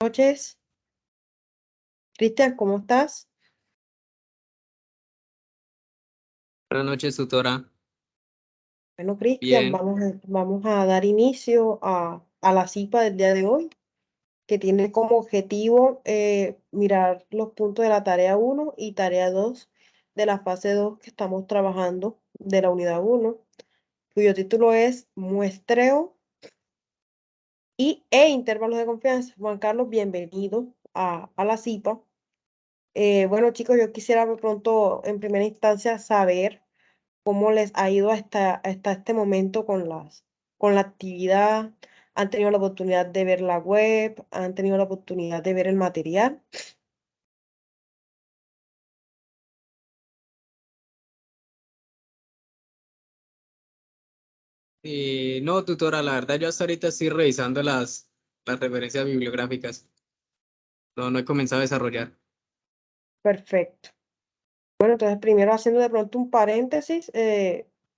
Noches. Cristian, ¿cómo estás? Buenas noches, tutora. Bueno, Cristian, Bien. vamos a dar inicio a la cita del día de hoy, que tiene como objetivo mirar los puntos de la tarea 1 y tarea 2 de la fase 2 que estamos trabajando de la unidad 1, cuyo título es Muestreo e Intervalos de Confianza. Juan Carlos, bienvenido a la cita. Bueno, chicos, yo quisiera de pronto, en primera instancia, saber cómo les ha ido hasta este momento con la actividad. ¿Han tenido la oportunidad de ver la web? ¿Han tenido la oportunidad de ver el material? No, tutora, la verdad yo hasta ahorita estoy revisando las referencias bibliográficas. No he comenzado a desarrollar. Perfecto. Bueno, entonces primero haciendo de pronto un paréntesis,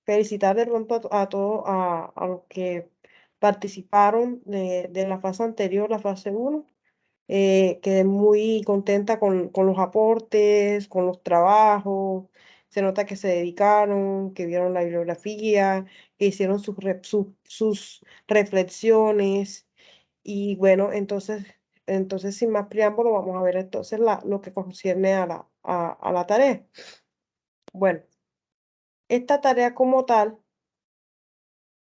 felicitar de pronto a todos a los que participaron de la fase anterior, la fase 1. Quedé muy contenta con los aportes, con los trabajos. Se nota que se dedicaron, que vieron la bibliografía, que hicieron sus reflexiones. Y bueno, entonces sin más preámbulo, vamos a ver entonces lo que concierne a la tarea. Bueno, esta tarea como tal,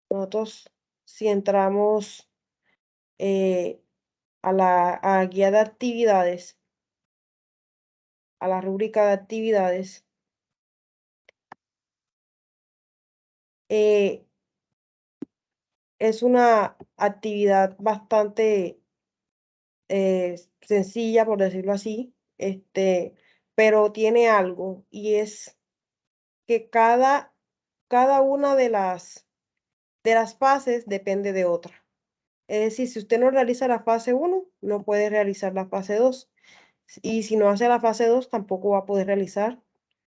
nosotros si entramos eh, a la guía de actividades, a la rúbrica de actividades, eh, es una actividad bastante sencilla, por decirlo así, pero tiene algo y es que cada una de las fases depende de otra. Es decir, si usted no realiza la fase 1, no puede realizar la fase 2. Y si no hace la fase 2, tampoco va a poder realizar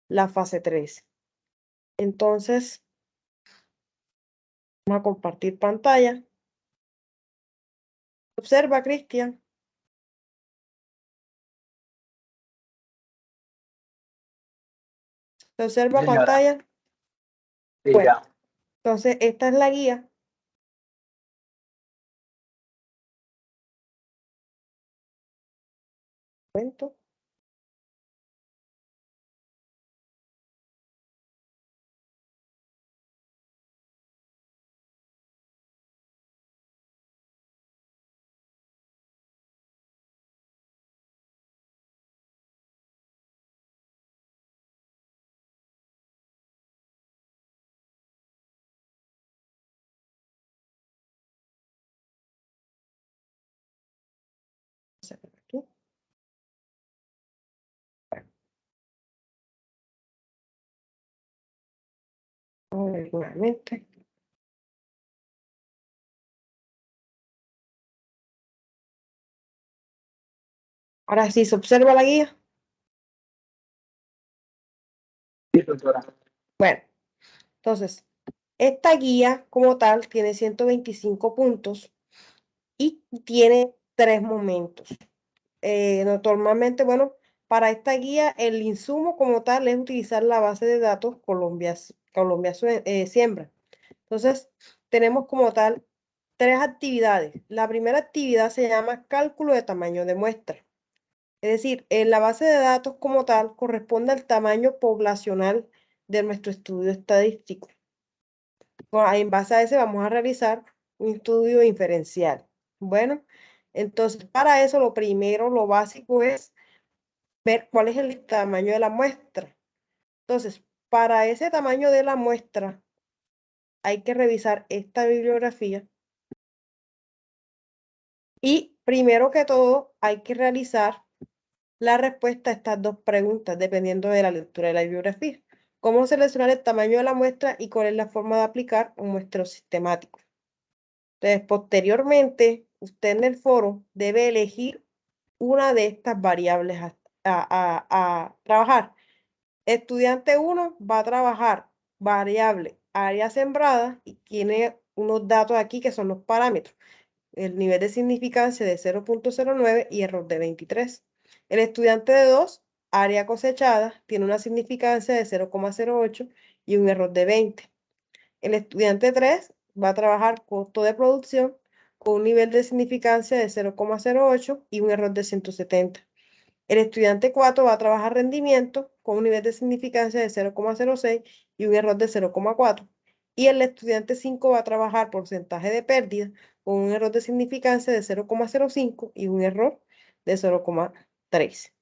la fase 3. Entonces, vamos a compartir pantalla. Observa, Cristian. ¿Se observa Señora, pantalla? sí, Bueno, ya. entonces esta es la guía. Momento. Aquí. Vamos a ver nuevamente. Ahora sí, se observa la guía. Sí, doctora. Bueno, entonces, esta guía como tal tiene 125 puntos y tiene 3 momentos. Normalmente, bueno, para esta guía el insumo como tal es utilizar la base de datos Colombia Siembra. Entonces, tenemos como tal 3 actividades. La primera actividad se llama cálculo de tamaño de muestra. Es decir, en la base de datos como tal corresponde al tamaño poblacional de nuestro estudio estadístico. En base a ese vamos a realizar un estudio inferencial. Bueno, entonces para eso lo primero, lo básico es ver cuál es el tamaño de la muestra. Entonces, para ese tamaño de la muestra hay que revisar esta bibliografía y primero que todo hay que realizar la respuesta a estas 2 preguntas dependiendo de la lectura de la bibliografía. ¿Cómo seleccionar el tamaño de la muestra y cuál es la forma de aplicar un muestreo sistemático? Entonces, posteriormente, usted en el foro debe elegir una de estas variables a trabajar. Estudiante 1 va a trabajar variable área sembrada y tiene unos datos aquí que son los parámetros. el nivel de significancia de 0.09 y error de 23. El estudiante de 2, área cosechada, tiene una significancia de 0.08 y un error de 20. El estudiante 3 va a trabajar costo de producción con un nivel de significancia de 0.08 y un error de 170. El estudiante 4 va a trabajar rendimiento con un nivel de significancia de 0.06 y un error de 0.4. Y el estudiante 5 va a trabajar porcentaje de pérdida con un error de significancia de 0.05 y un error de 0.3.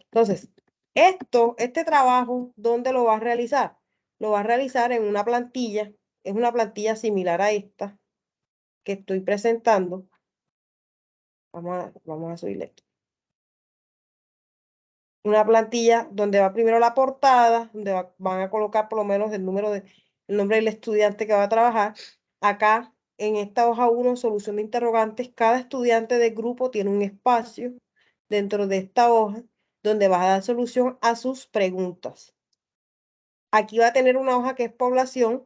Entonces, este trabajo, ¿dónde lo va a realizar? Lo va a realizar en una plantilla, es una plantilla similar a esta que estoy presentando. Vamos a subirle esto. Una plantilla donde va primero la portada, donde van a colocar por lo menos el nombre del estudiante que va a trabajar. Acá, en esta hoja 1, solución de interrogantes, cada estudiante del grupo tiene un espacio dentro de esta hoja donde vas a dar solución a sus preguntas. Aquí va a tener una hoja que es población.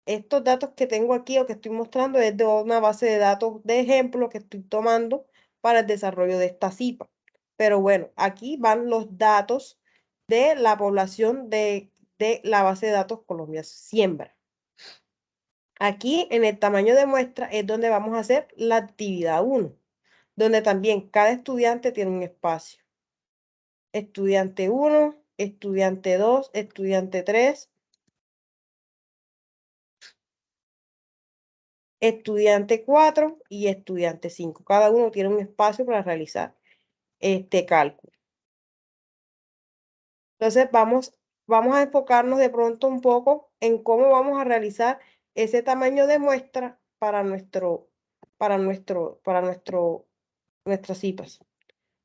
Estos datos que tengo aquí o que estoy mostrando es de una base de datos de ejemplo que estoy tomando para el desarrollo de esta CIPA. Pero bueno, aquí van los datos de la población de la base de datos Colombia Siembra. Aquí en el tamaño de muestra es donde vamos a hacer la actividad 1, donde también cada estudiante tiene un espacio. Estudiante 1, estudiante 2, estudiante 3, estudiante 4 y estudiante 5. Cada uno tiene un espacio para realizar este cálculo. Entonces vamos a enfocarnos de pronto un poco en cómo vamos a realizar ese tamaño de muestra para nuestras CIPAs.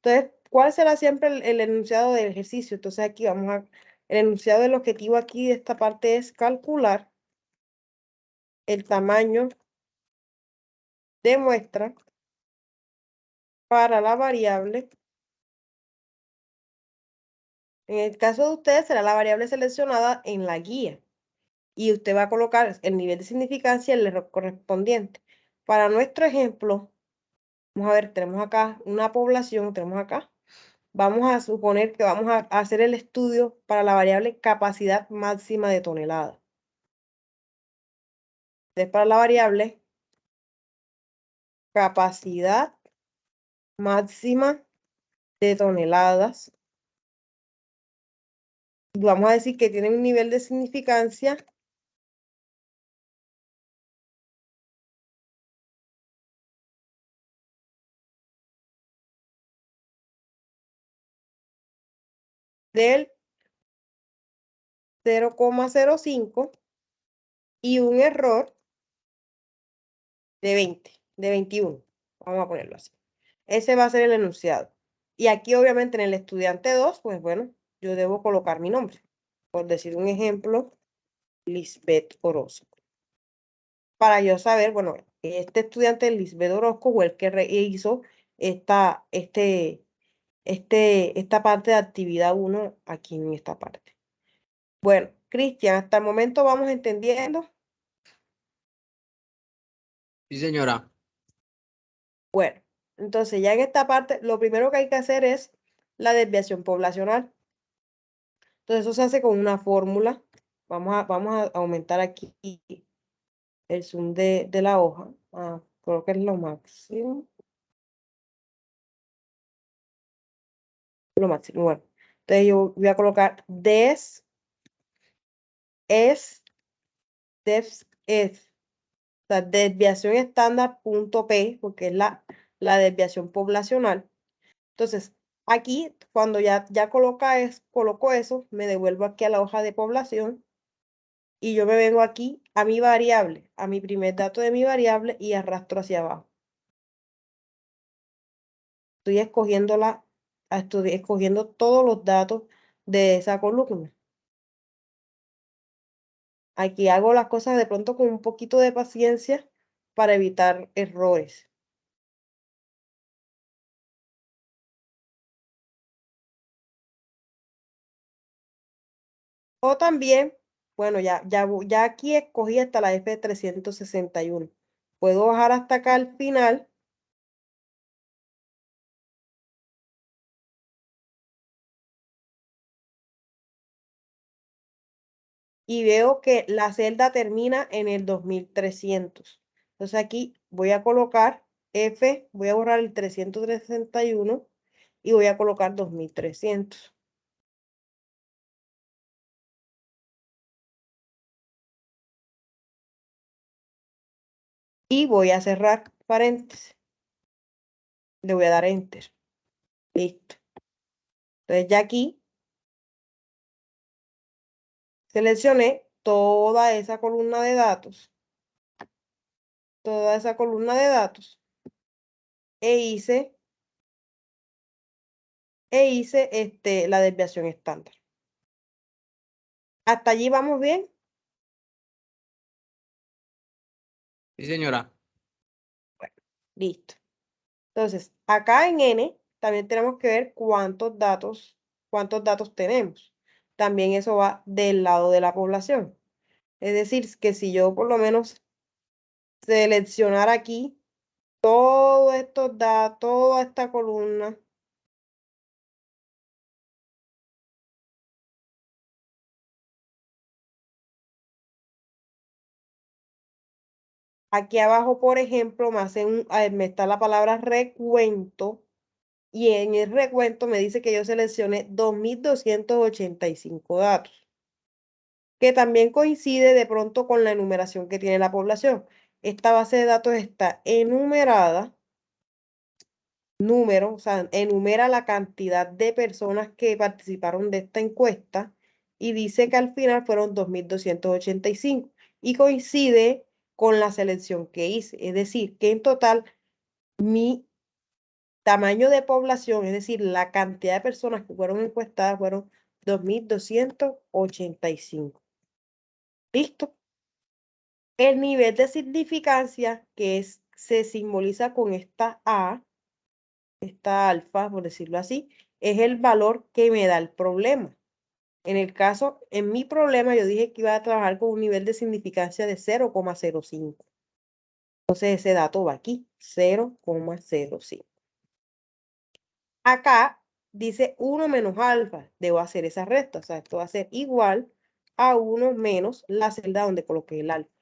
Entonces, ¿cuál será siempre el enunciado del ejercicio? Entonces aquí el enunciado del objetivo aquí de esta parte es calcular el tamaño de muestra para la variable. En el caso de ustedes será la variable seleccionada en la guía y usted va a colocar el nivel de significancia y el error correspondiente. Para nuestro ejemplo, vamos a ver, tenemos acá una población, tenemos acá. Vamos a suponer que vamos a hacer el estudio para la variable capacidad máxima de tonelada. Entonces, para la variable capacidad máxima de toneladas, vamos a decir que tiene un nivel de significancia del 0.05 y un error de 20, de 21. Vamos a ponerlo así. Ese va a ser el enunciado. Y aquí obviamente en el estudiante 2, pues bueno, yo debo colocar mi nombre. Por decir un ejemplo, Lisbeth Orozco. Para yo saber, bueno, este estudiante Lisbeth Orozco fue el que hizo esta parte de actividad 1 aquí en esta parte. Bueno, Cristian, hasta el momento vamos entendiendo. Sí, señora. Bueno, entonces ya en esta parte, lo primero que hay que hacer es la desviación poblacional. Entonces eso se hace con una fórmula. Vamos a aumentar aquí el zoom de la hoja. Creo que es lo máximo. Lo máximo, bueno. Entonces yo voy a colocar o sea, desviación estándar punto P, porque es la desviación poblacional. Entonces, aquí, cuando ya coloco eso, me devuelvo aquí a la hoja de población y yo me vengo aquí a mi variable, a mi primer dato de mi variable y arrastro hacia abajo. Estoy escogiendo todos los datos de esa columna. Aquí hago las cosas de pronto con un poquito de paciencia para evitar errores. O también, bueno, ya aquí escogí hasta la F361. puedo bajar hasta acá al final. Y veo que la celda termina en el 2300. Entonces aquí voy a colocar F, voy a borrar el 361 y voy a colocar 2300. Y voy a cerrar paréntesis. Le voy a dar Enter. Listo. Entonces ya aquí seleccioné toda esa columna de datos. Toda esa columna de datos. E hice la desviación estándar. ¿Hasta allí vamos bien? Sí, señora. Listo. Entonces, acá en N también tenemos que ver cuántos datos tenemos. También eso va del lado de la población. Es decir, que si yo por lo menos seleccionara aquí todos estos datos, toda esta columna, aquí abajo, por ejemplo, me está la palabra recuento y en el recuento me dice que yo seleccione 2285 datos, que también coincide de pronto con la enumeración que tiene la población. Esta base de datos está enumerada, o sea, enumera la cantidad de personas que participaron de esta encuesta y dice que al final fueron 2285 y coincide con la selección que hice. Es decir, que en total mi tamaño de población, es decir, la cantidad de personas que fueron encuestadas fueron 2285. ¿Listo? El nivel de significancia se simboliza con esta A, esta alfa, por decirlo así, es el valor que me da el problema. En mi problema yo dije que iba a trabajar con un nivel de significancia de 0,05. Entonces ese dato va aquí, 0,05. Acá dice 1 menos alfa, debo hacer esa resta, o sea, esto va a ser igual a 1 menos la celda donde coloqué el alfa.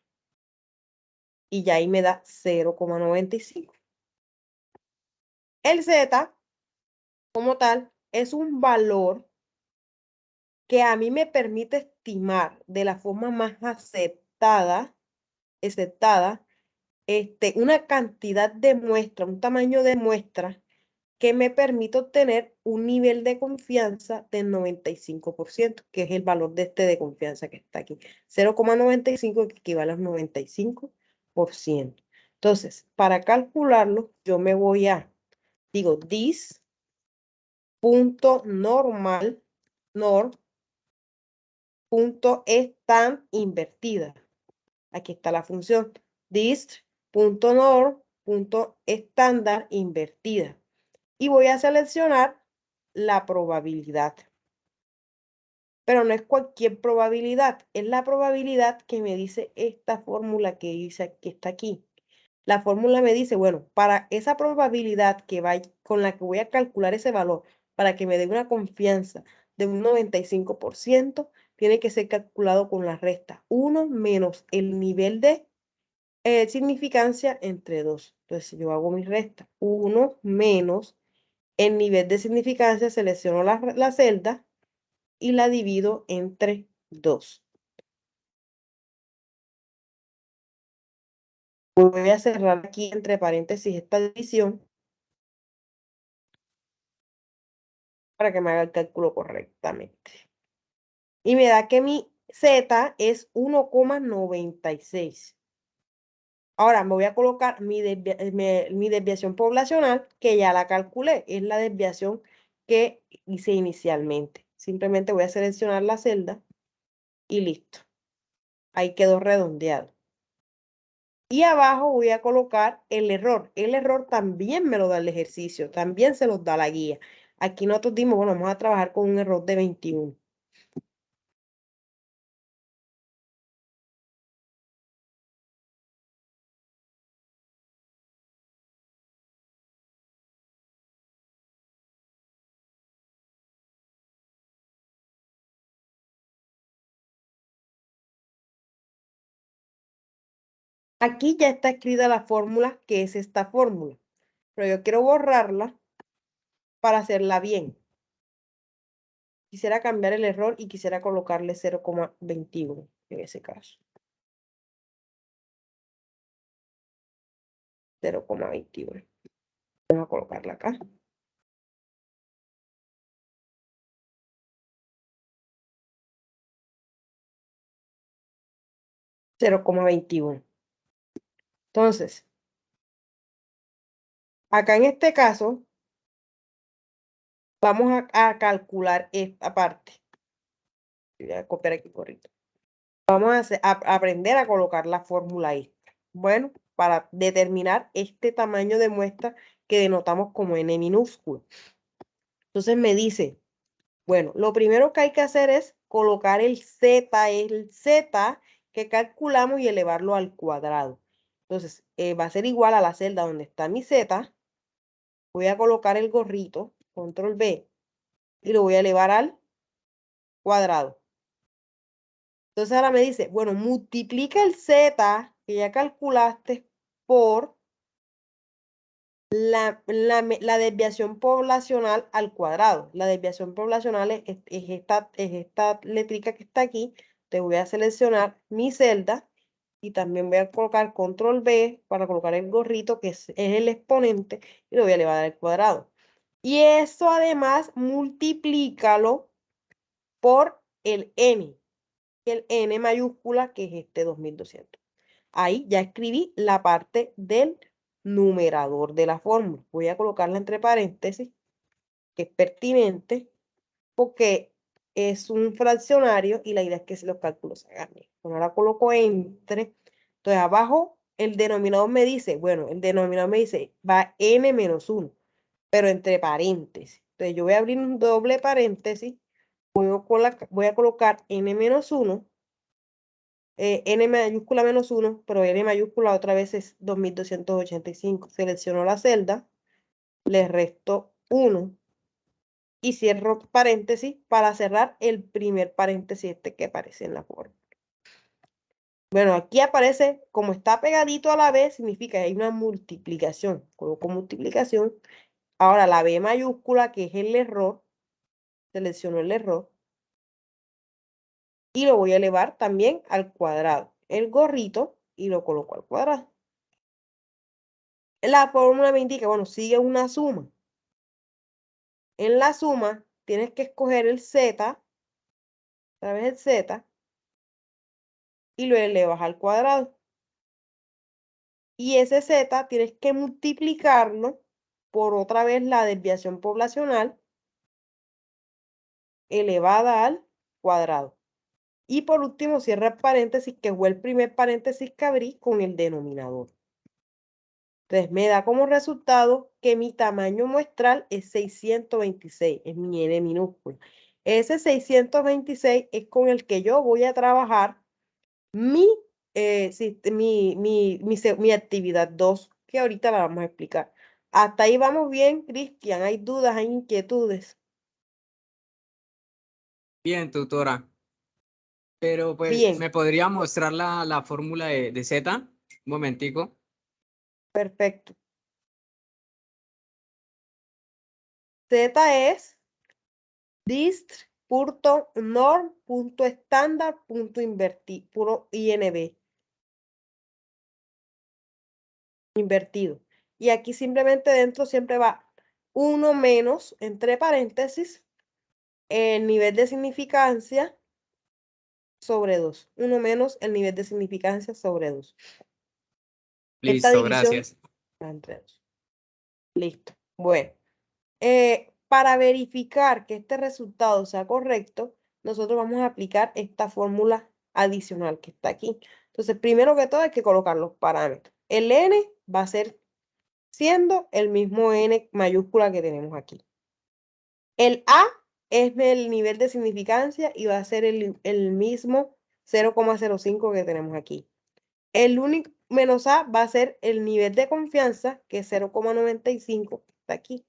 Y ya ahí me da 0,95. El Z, como tal, es un valor que a mí me permite estimar de la forma más aceptada una cantidad de muestra, un tamaño de muestra que me permite obtener un nivel de confianza del 95%, que es el valor de confianza que está aquí. 0,95 que equivale al 95%. Entonces, para calcularlo, yo me voy digo, this punto normal, punto stand invertida. Aquí está la función dist.norm.estándar invertida. Y voy a seleccionar la probabilidad. Pero no es cualquier probabilidad, es la probabilidad que me dice esta fórmula que dice que está aquí. La fórmula me dice, bueno, para esa probabilidad con la que voy a calcular ese valor, para que me dé una confianza de un 95%, tiene que ser calculado con la resta 1 menos el nivel de significancia entre 2. Entonces, yo hago mi resta 1 menos el nivel de significancia, selecciono la celda y la divido entre 2. Voy a cerrar aquí entre paréntesis esta división para que me haga el cálculo correctamente. Y me da que mi Z es 1,96. Ahora me voy a colocar mi desviación poblacional, que ya la calculé. Es la desviación que hice inicialmente. Simplemente voy a seleccionar la celda y listo. Ahí quedó redondeado. Y abajo voy a colocar el error. El error también me lo da el ejercicio, también se los da la guía. Aquí nosotros dimos, bueno, vamos a trabajar con un error de 21. Aquí ya está escrita la fórmula, que es esta fórmula. Pero yo quiero borrarla para hacerla bien. Quisiera cambiar el error y quisiera colocarle 0,21 en ese caso. 0,21. Vamos a colocarla acá. $0,21. Entonces, acá en este caso, vamos a calcular esta parte. Voy a copiar aquí correcto. Vamos a aprender a colocar la fórmula esta. Bueno, para determinar este tamaño de muestra que denotamos como n minúsculo. Entonces me dice, bueno, lo primero que hay que hacer es colocar el z que calculamos y elevarlo al cuadrado. Entonces, va a ser igual a la celda donde está mi z. Voy a colocar el gorrito, control B, y lo voy a elevar al cuadrado. Entonces ahora me dice, bueno, multiplica el z que ya calculaste por la desviación poblacional al cuadrado. La desviación poblacional es esta letrica que está aquí. Te voy a seleccionar mi celda y también voy a colocar control B para colocar el gorrito que es el exponente y lo voy a elevar al cuadrado. Y eso además multiplícalo por el n mayúscula que es este 2200. Ahí ya escribí la parte del numerador de la fórmula. Voy a colocarla entre paréntesis, que es pertinente, porque es un fraccionario y la idea es que los cálculos se hagan bien. Bueno, ahora coloco entre. Entonces abajo el denominador me dice, bueno, el denominador me dice, va n menos 1, pero entre paréntesis. Entonces yo voy a abrir un doble paréntesis, voy a colocar n menos 1, n mayúscula menos 1, pero n mayúscula otra vez es 2285. Selecciono la celda, le resto 1 y cierro paréntesis para cerrar el primer paréntesis este que aparece en la fórmula. Bueno, aquí aparece, como está pegadito a la B, significa que hay una multiplicación. Coloco multiplicación. Ahora la B mayúscula, que es el error, selecciono el error y lo voy a elevar también al cuadrado. El gorrito y lo coloco al cuadrado. La fórmula me indica, bueno, sigue una suma. En la suma tienes que escoger el z, otra vez el z, y lo elevas al cuadrado. Y ese z tienes que multiplicarlo por otra vez la desviación poblacional elevada al cuadrado. Y por último cierra el paréntesis, que fue el primer paréntesis que abrí con el denominador. Entonces me da como resultado que mi tamaño muestral es 626, es mi n minúscula. Ese 626 es con el que yo voy a trabajar mi actividad 2, que ahorita la vamos a explicar. Hasta ahí vamos bien, Cristian. ¿Hay dudas, hay inquietudes? Bien, tutora. Pero pues, Bien, ¿me podría mostrar la fórmula de Z? Un momentico. perfecto. Z es dist.norm.estándar.invertido, puro INV, invertido. Y aquí simplemente dentro siempre va 1 menos, entre paréntesis, el nivel de significancia sobre 2. 1 menos el nivel de significancia sobre 2. Esta Listo, división gracias. va entre 2. Listo. Bueno, para verificar que este resultado sea correcto, nosotros vamos a aplicar esta fórmula adicional que está aquí. Entonces, primero que todo hay que colocar los parámetros. El n va a ser siendo el mismo n mayúscula que tenemos aquí. El a es el nivel de significancia y va a ser el mismo 0,05 que tenemos aquí. El único menos a va a ser el nivel de confianza, que es 0,95, que está aquí.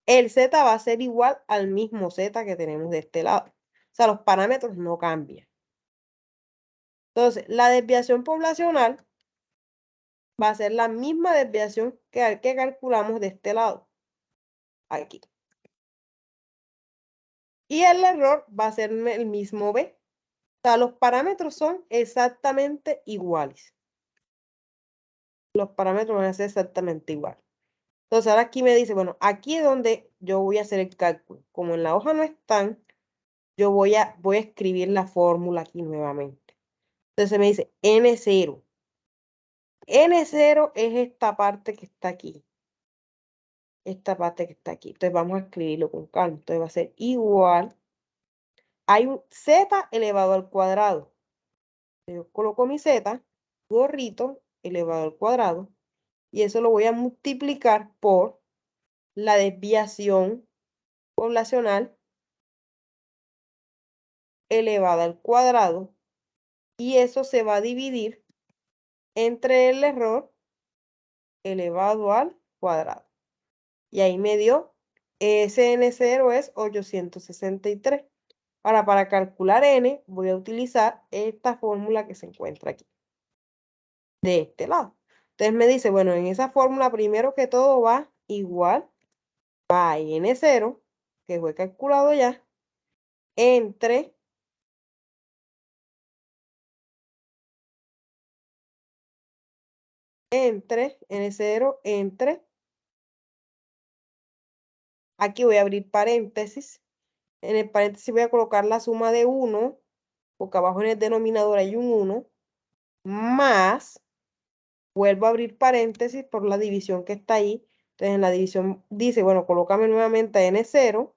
El z va a ser igual al mismo z que tenemos de este lado. O sea, los parámetros no cambian. Entonces, la desviación poblacional va a ser la misma desviación que calculamos de este lado. Aquí. Y el error va a ser el mismo B. O sea, los parámetros son exactamente iguales. Los parámetros van a ser exactamente iguales. Entonces, ahora aquí me dice, bueno, aquí es donde yo voy a hacer el cálculo. Como en la hoja no están, yo voy a escribir la fórmula aquí nuevamente. Entonces me dice N0. N0 es esta parte que está aquí. Esta parte que está aquí. Entonces vamos a escribirlo con calma. Entonces va a ser igual. Hay un Z elevado al cuadrado. Yo coloco mi Z, gorrito, elevado al cuadrado. Y eso lo voy a multiplicar por la desviación poblacional elevada al cuadrado. Y eso se va a dividir entre el error elevado al cuadrado. Y ahí me dio, N0 es 863. Ahora, para calcular N, voy a utilizar esta fórmula que se encuentra aquí, de este lado. Entonces me dice, bueno, en esa fórmula, primero que todo va igual a N0, que fue calculado ya, entre N0 entre, aquí voy a abrir paréntesis, en el paréntesis voy a colocar la suma de 1, porque abajo en el denominador hay un 1, más, vuelvo a abrir paréntesis por la división que está ahí. Entonces en la división dice, bueno, colócame nuevamente N0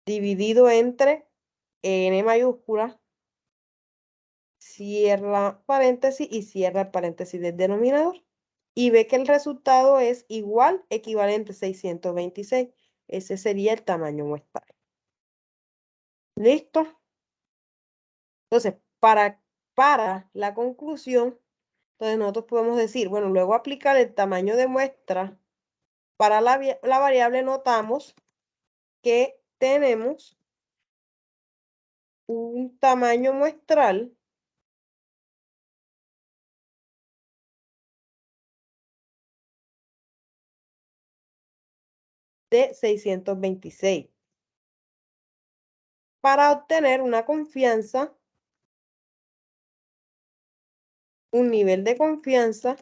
dividido entre N mayúscula, cierra paréntesis y cierra el paréntesis del denominador. Y ve que el resultado es igual, equivalente 626. Ese sería el tamaño muestral. ¿Listo? Entonces, para la conclusión, entonces nosotros podemos decir, bueno, luego aplicar el tamaño de muestra para la variable, notamos que tenemos un tamaño muestral de 626 para obtener una confianza, un nivel de confianza.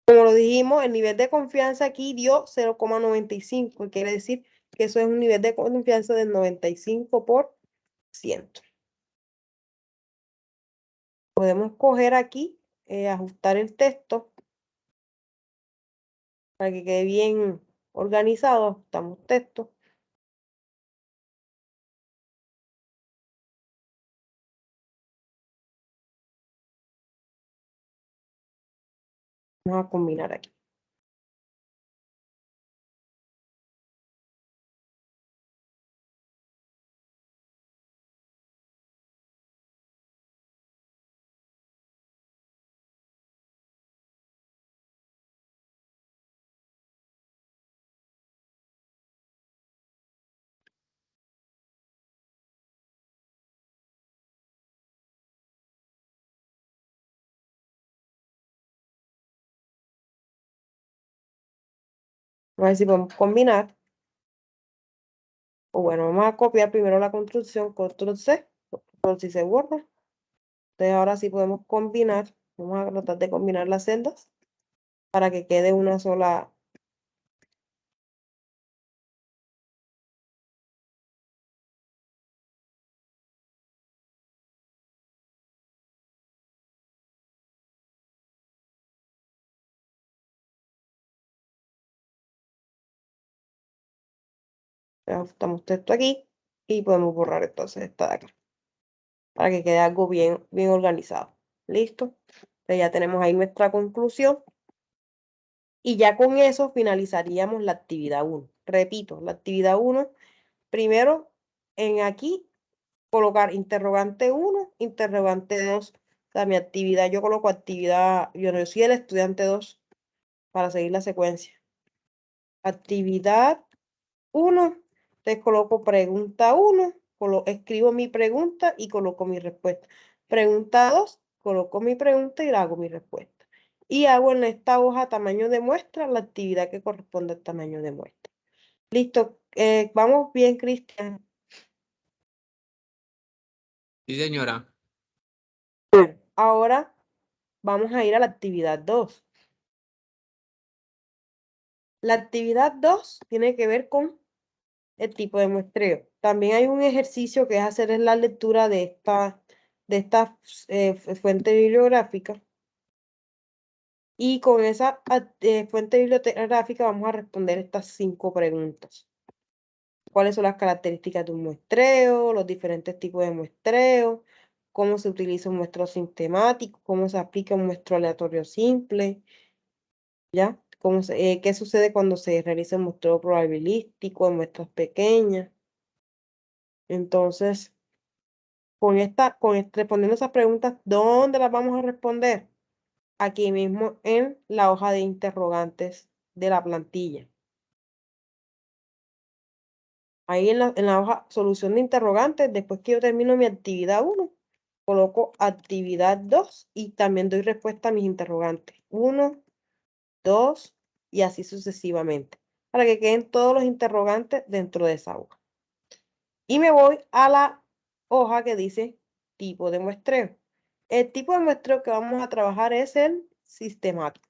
Como lo dijimos, el nivel de confianza aquí dio 0,95, quiere decir que eso es un nivel de confianza del 95%. Podemos coger aquí, ajustar el texto para que quede bien organizado. Ajustamos texto. Vamos a combinar aquí. A ver si podemos combinar. O bueno, vamos a copiar primero la construcción, control C, por si se borra. Entonces ahora sí podemos combinar. Vamos a tratar de combinar las celdas para que quede una sola. Ajustamos texto aquí y podemos borrar entonces esta de acá para que quede algo bien, bien organizado. ¿Listo? Entonces ya tenemos ahí nuestra conclusión. Y ya con eso finalizaríamos la actividad 1. Repito, la actividad 1, primero en aquí colocar interrogante 1, interrogante 2. O sea, mi actividad, yo coloco actividad, yo soy el estudiante 2 para seguir la secuencia. Actividad 1, entonces coloco pregunta 1, escribo mi pregunta y coloco mi respuesta. Pregunta 2, coloco mi pregunta y hago mi respuesta. Y hago en esta hoja tamaño de muestra la actividad que corresponde al tamaño de muestra. Listo, vamos bien, Cristian. Sí, señora. Bueno, ahora vamos a ir a la actividad 2. La actividad 2 tiene que ver con el tipo de muestreo. También hay un ejercicio que es hacer la lectura de esta fuente bibliográfica. Y con esa fuente bibliográfica vamos a responder estas 5 preguntas. ¿Cuáles son las características de un muestreo? Los diferentes tipos de muestreo. ¿Cómo se utiliza un muestreo sistemático? ¿Cómo se aplica un muestreo aleatorio simple? ¿Ya? ¿Qué sucede cuando se realiza un muestreo probabilístico en muestras pequeñas? Entonces, respondiendo esas preguntas, ¿dónde las vamos a responder? Aquí mismo en la hoja de interrogantes de la plantilla. Ahí en la hoja solución de interrogantes, después que yo termino mi actividad 1, coloco actividad 2 y también doy respuesta a mis interrogantes. 1, 2 y así sucesivamente, para que queden todos los interrogantes dentro de esa hoja. Y me voy a la hoja que dice tipo de muestreo. El tipo de muestreo que vamos a trabajar es el sistemático.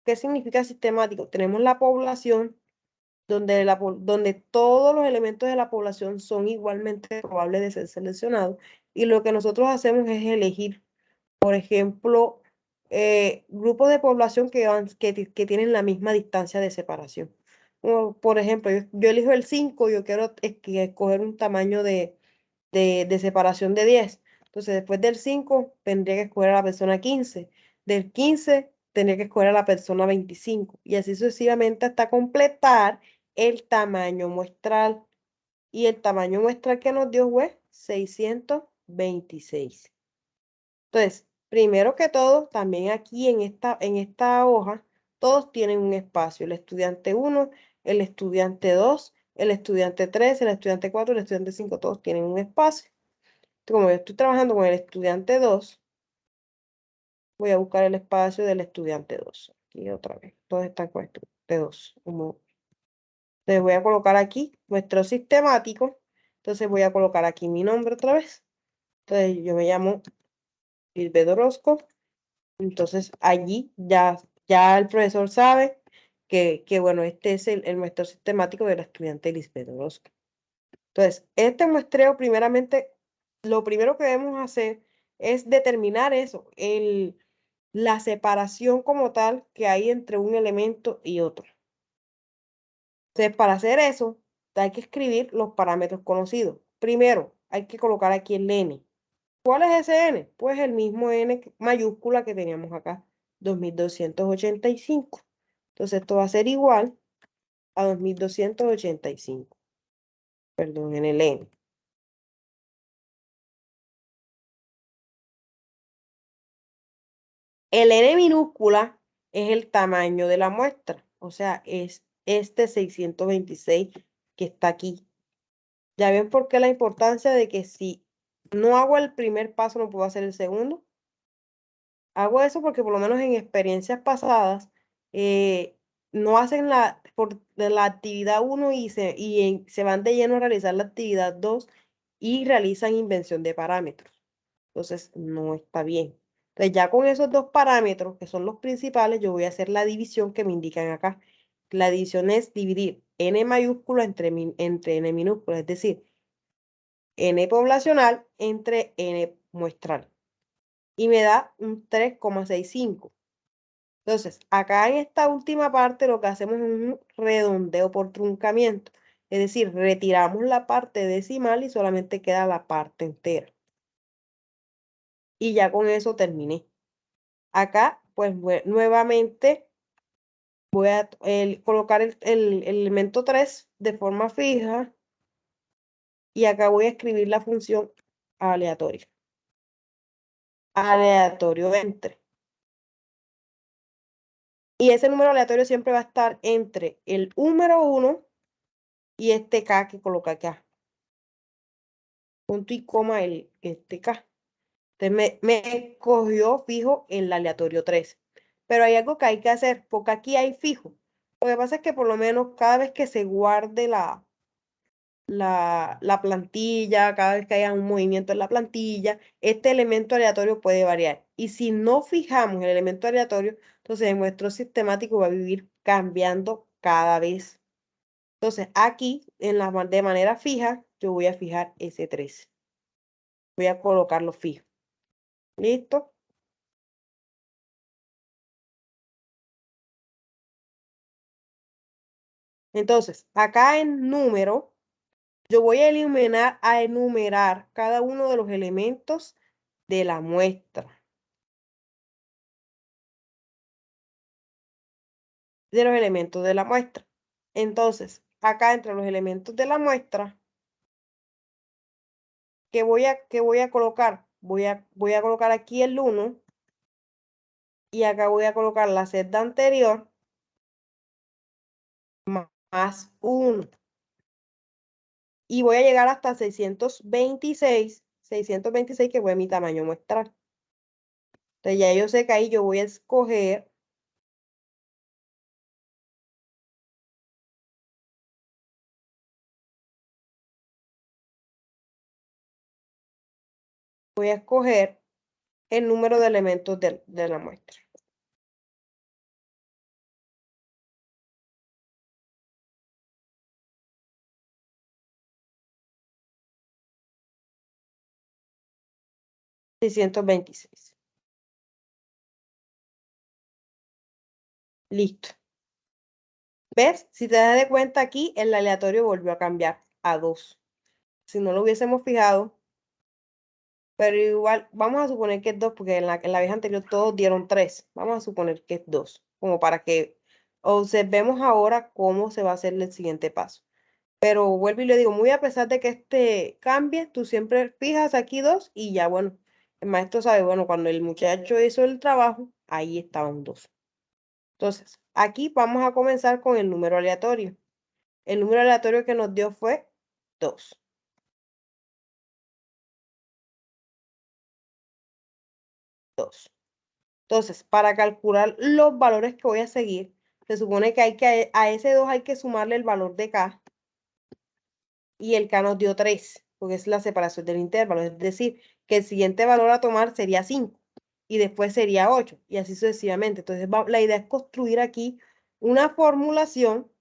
¿Qué significa sistemático? Tenemos la población donde todos los elementos de la población son igualmente probables de ser seleccionados y lo que nosotros hacemos es elegir, por ejemplo, grupos de población que tienen la misma distancia de separación. Como, por ejemplo, yo elijo el 5, yo quiero escoger un tamaño de separación de 10. Entonces, después del 5, tendría que escoger a la persona 15. Del 15, tendría que escoger a la persona 25. Y así sucesivamente hasta completar el tamaño muestral. Y el tamaño muestral que nos dio fue 626. Entonces, primero que todo, también aquí en esta hoja, todos tienen un espacio. El estudiante 1, el estudiante 2, el estudiante 3, el estudiante 4, el estudiante 5, todos tienen un espacio. Como yo estoy trabajando con el estudiante 2, voy a buscar el espacio del estudiante 2. Aquí otra vez, todos están con estudiante 2. Entonces voy a colocar aquí nuestro sistemático. Entonces voy a colocar aquí mi nombre otra vez. Entonces yo me llamo Lisbeth Orozco. Entonces allí ya el profesor sabe que bueno, este es el muestreo sistemático del estudiante Lisbeth Orozco. Entonces, este muestreo primeramente, lo primero que debemos hacer es determinar eso, la separación como tal que hay entre un elemento y otro. Entonces, para hacer eso, hay que escribir los parámetros conocidos. Primero, hay que colocar aquí el n. ¿Cuál es ese n? Pues el mismo n mayúscula que teníamos acá, 2285. Entonces, esto va a ser igual a 2285. Perdón, en el n. El n minúscula es el tamaño de la muestra, o sea, es este 626 que está aquí. ¿Ya ven por qué la importancia de que si no hago el primer paso, no puedo hacer el segundo? Hago eso porque por lo menos en experiencias pasadas, no hacen la actividad 1 y se van de lleno a realizar la actividad 2 y realizan invención de parámetros. Entonces, no está bien. Entonces, ya con esos dos parámetros, que son los principales, yo voy a hacer la división que me indican acá. La división es dividir n mayúscula entre n minúscula, es decir, n poblacional entre n muestral. Y me da un 3,65. Entonces, acá en esta última parte lo que hacemos es un redondeo por truncamiento. Es decir, retiramos la parte decimal y solamente queda la parte entera. Y ya con eso terminé. Acá, pues nuevamente voy a colocar el elemento 3 de forma fija y acá voy a escribir la función aleatoria. Aleatorio entre. Y ese número aleatorio siempre va a estar entre el número 1 y este K que coloca acá. Punto y coma este K. Entonces me escogió fijo en el aleatorio 3. Pero hay algo que hay que hacer, porque aquí hay fijo. Lo que pasa es que por lo menos cada vez que se guarde la plantilla, cada vez que haya un movimiento en la plantilla, este elemento aleatorio puede variar. Y si no fijamos el elemento aleatorio, entonces el muestreo sistemático va a vivir cambiando cada vez. Entonces aquí, de manera fija, yo voy a fijar ese 3. Voy a colocarlo fijo. ¿Listo? Entonces, acá en número, yo voy a enumerar cada uno de los elementos de la muestra. De los elementos de la muestra. Entonces, acá entre los elementos de la muestra, ¿qué voy a colocar? Voy a colocar aquí el 1 y acá voy a colocar la celda anterior más 1. Y voy a llegar hasta 626 que fue mi tamaño muestral. Entonces ya yo sé que ahí yo voy a escoger el número de elementos de la muestra. $626. Listo. ¿Ves? Si te das de cuenta aquí, el aleatorio volvió a cambiar a 2. Si no lo hubiésemos fijado, pero igual, vamos a suponer que es 2, porque en la vez anterior todos dieron 3. Vamos a suponer que es 2, como para que observemos ahora cómo se va a hacer el siguiente paso. Pero vuelvo y le digo, muy a pesar de que este cambie, tú siempre fijas aquí 2 y ya, bueno, el maestro sabe, bueno, cuando el muchacho hizo el trabajo, ahí estaban 2. Entonces, aquí vamos a comenzar con el número aleatorio. El número aleatorio que nos dio fue 2. 2. Entonces, para calcular los valores que voy a seguir, se supone que a ese 2 hay que sumarle el valor de K. Y el K nos dio 3, porque es la separación del intervalo. Es decir, que el siguiente valor a tomar sería 5. Y después sería 8. Y así sucesivamente. Entonces, la idea es construir aquí una formulación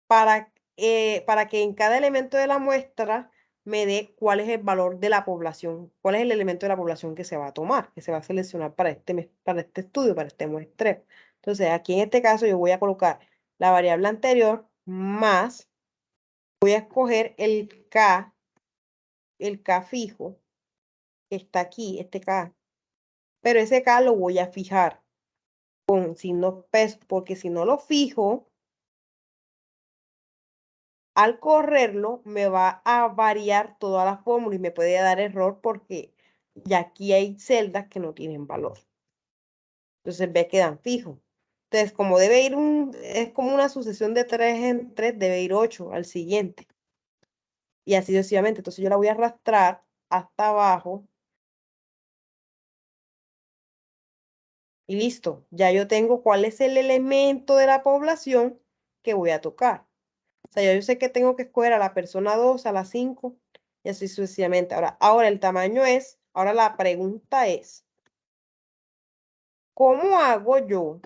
para que en cada elemento de la muestra me dé cuál es el valor de la población, cuál es el elemento de la población que se va a tomar, que se va a seleccionar para este estudio, para este muestreo. Entonces, aquí en este caso yo voy a colocar la variable anterior más, voy a escoger el K fijo, que está aquí, este K, pero ese K lo voy a fijar con signo peso, porque si no lo fijo, al correrlo me va a variar toda la fórmula y me puede dar error porque ya aquí hay celdas que no tienen valor. Entonces ve quedan fijos. Entonces, como debe ir es como una sucesión de 3 en 3, debe ir 8 al siguiente. Y así sucesivamente. Entonces yo la voy a arrastrar hasta abajo. Y listo. Ya yo tengo cuál es el elemento de la población que voy a tocar. O sea, yo sé que tengo que escoger a la persona 2, a la 5 y así sucesivamente. Ahora el tamaño es, ahora la pregunta es, ¿cómo hago yo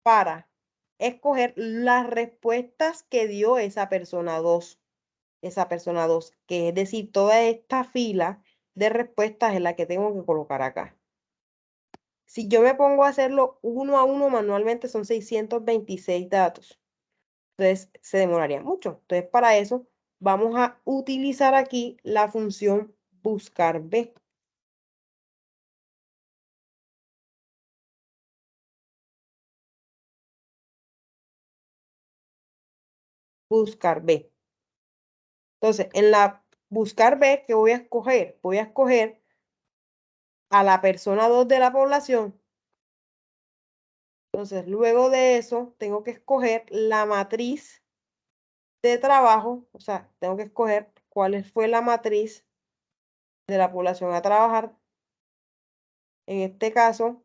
para escoger las respuestas que dio esa persona 2? Esa persona 2, que es decir, toda esta fila de respuestas es la que tengo que colocar acá. Si yo me pongo a hacerlo uno a uno manualmente, son 626 datos. Entonces, se demoraría mucho. Entonces, para eso, vamos a utilizar aquí la función buscar B. Buscar B. Entonces, en la buscar B, ¿qué voy a escoger? Voy a escoger a la persona 2 de la población. Entonces, luego de eso, tengo que escoger la matriz de trabajo. O sea, tengo que escoger cuál fue la matriz de la población a trabajar. En este caso,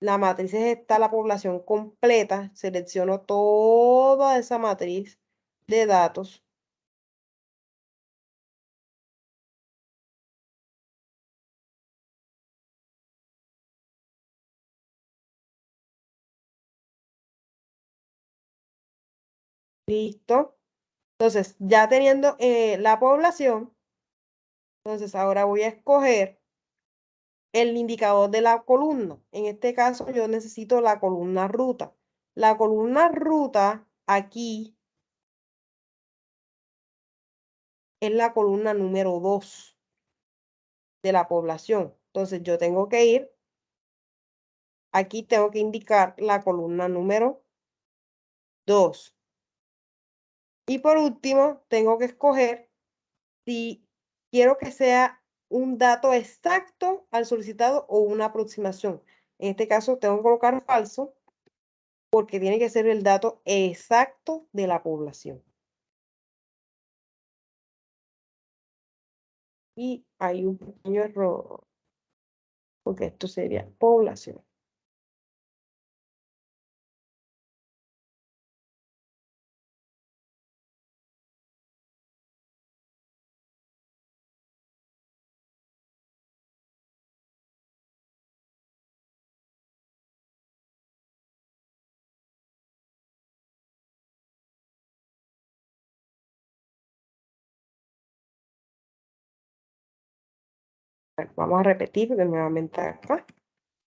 la matriz está la población completa. Selecciono toda esa matriz de datos. Listo. Entonces, ya teniendo la población, entonces ahora voy a escoger el indicador de la columna. En este caso, yo necesito la columna ruta. La columna ruta aquí es la columna número 2 de la población. Entonces, yo tengo que ir, aquí tengo que indicar la columna número 2. Y por último, tengo que escoger si quiero que sea un dato exacto al solicitado o una aproximación. En este caso, tengo que colocar falso porque tiene que ser el dato exacto de la población. Y hay un pequeño error, porque esto sería población. Bueno, vamos a repetir nuevamente acá.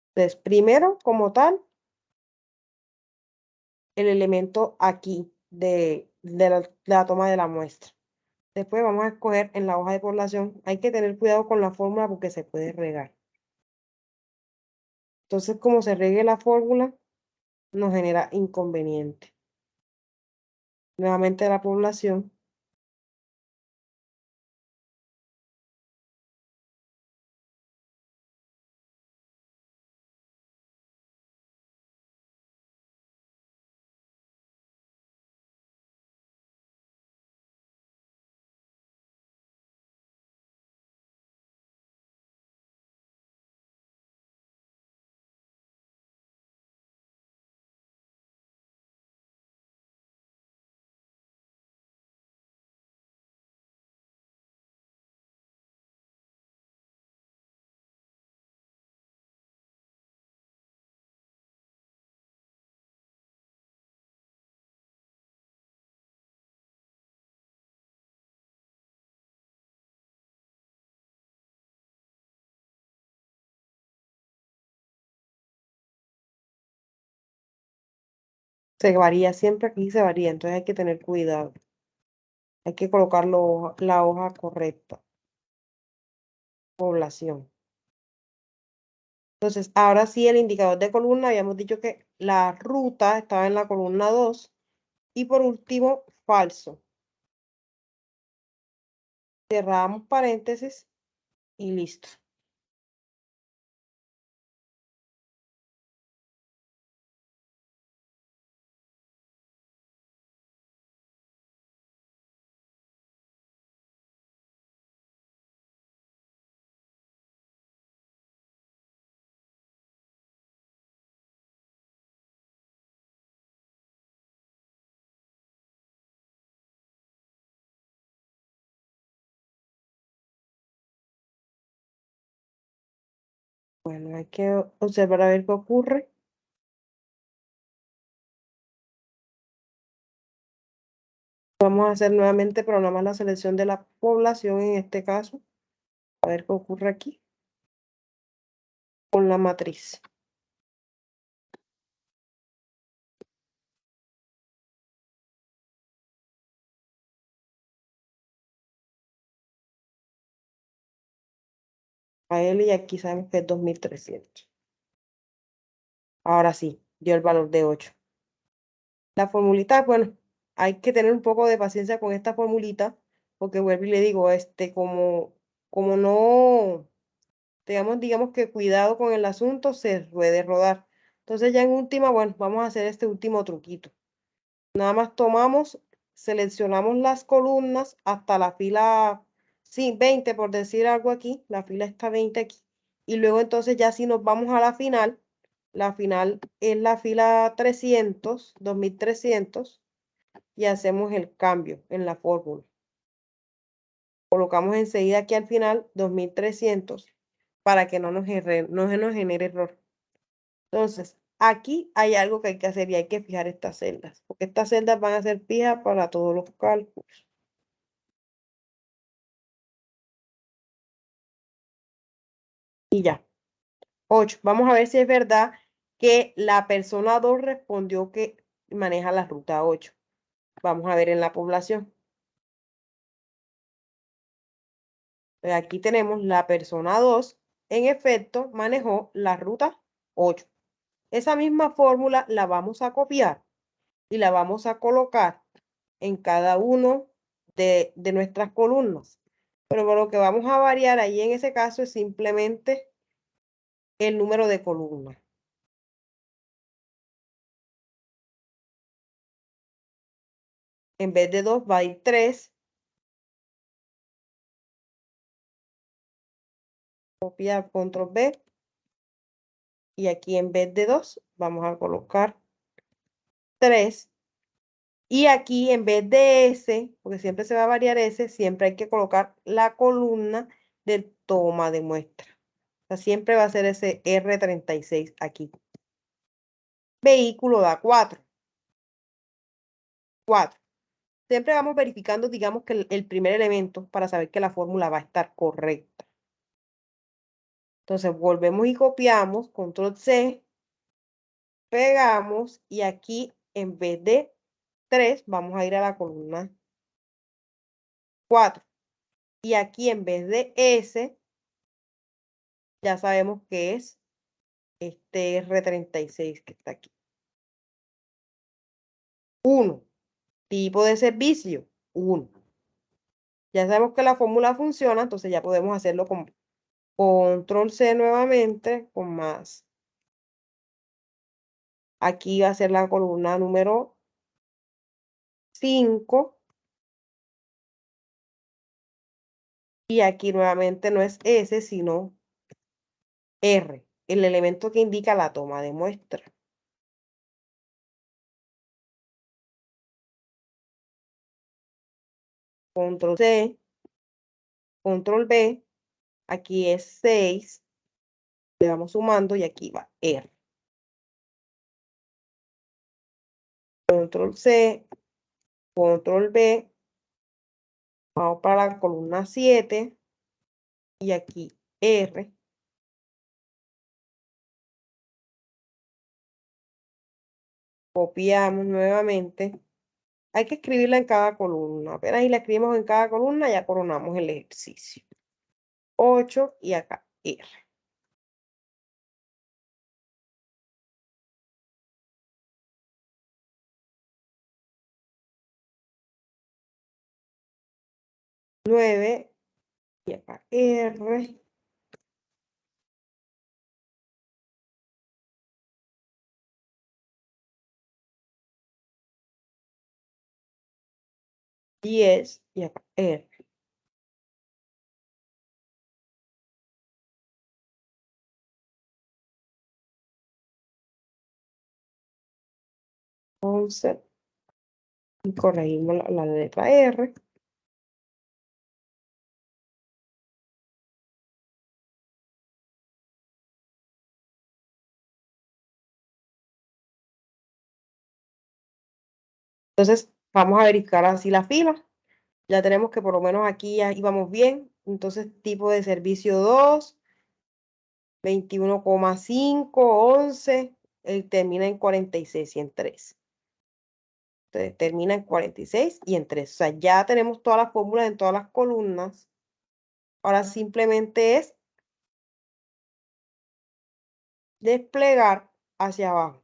Entonces, primero, como tal, el elemento aquí de la toma de la muestra. Después vamos a escoger en la hoja de población. Hay que tener cuidado con la fórmula porque se puede regar. Entonces, como se regue la fórmula, nos genera inconveniente. Nuevamente la población. Se varía, siempre aquí se varía, entonces hay que tener cuidado. Hay que colocar la hoja correcta. Población. Entonces, ahora sí, el indicador de columna, habíamos dicho que la ruta estaba en la columna 2. Y por último, falso. Cerramos paréntesis y listo. Bueno, hay que observar a ver qué ocurre. Vamos a hacer nuevamente, pero nada más la selección de la población en este caso. A ver qué ocurre aquí con la matriz. A él y aquí sabemos que es 2300. Ahora sí, dio el valor de 8. La formulita, bueno, hay que tener un poco de paciencia con esta formulita, porque vuelvo y le digo, como no, digamos que cuidado con el asunto, se puede rodar. Entonces ya en última, bueno, vamos a hacer este último truquito. Nada más tomamos, seleccionamos las columnas hasta la fila Sí, 20 por decir algo aquí, la fila está 20 aquí. Y luego entonces ya si nos vamos a la final es la fila 300, 2300, y hacemos el cambio en la fórmula. Colocamos enseguida aquí al final 2300 para que no se nos genere error. Entonces, aquí hay algo que hay que hacer y hay que fijar estas celdas, porque estas celdas van a ser fijas para todos los cálculos. Y ya. 8. Vamos a ver si es verdad que la persona 2 respondió que maneja la ruta 8. Vamos a ver en la población. Aquí tenemos la persona 2, en efecto, manejó la ruta 8. Esa misma fórmula la vamos a copiar y la vamos a colocar en cada uno de nuestras columnas. Pero lo que vamos a variar ahí en ese caso es simplemente el número de columnas. En vez de 2 va a ir 3. Copiar, control B. Y aquí en vez de 2 vamos a colocar 3. Y aquí en vez de S, porque siempre se va a variar S, siempre hay que colocar la columna de toma de muestra. O sea, siempre va a ser ese R36 aquí. Vehículo da 4. 4. Siempre vamos verificando, digamos, que el primer elemento para saber que la fórmula va a estar correcta. Entonces volvemos y copiamos, control C, pegamos y aquí en vez de 3 vamos a ir a la columna 4. Y aquí en vez de S, ya sabemos que es este R36 que está aquí. 1. Tipo de servicio, 1. Ya sabemos que la fórmula funciona, entonces ya podemos hacerlo con control C nuevamente, con más. Aquí va a ser la columna número 5. Y aquí nuevamente no es S, sino R, el elemento que indica la toma de muestra. Control C, control B, aquí es 6, le vamos sumando y aquí va R. Control C, control B, vamos para la columna 7 y aquí R. Copiamos nuevamente. Hay que escribirla en cada columna. Apenas y la escribimos en cada columna, ya coronamos el ejercicio. 8 y acá R. Nueve y acá R. 10 y acá R. 11 y corregimos la letra R. Entonces, vamos a verificar así la fila. Ya tenemos que por lo menos aquí ya íbamos bien. Entonces, tipo de servicio 2, 21,5, 11, termina en 46 y en 3. Entonces, termina en 46 y en 3. O sea, ya tenemos todas las fórmulas en todas las columnas. Ahora simplemente es desplegar hacia abajo.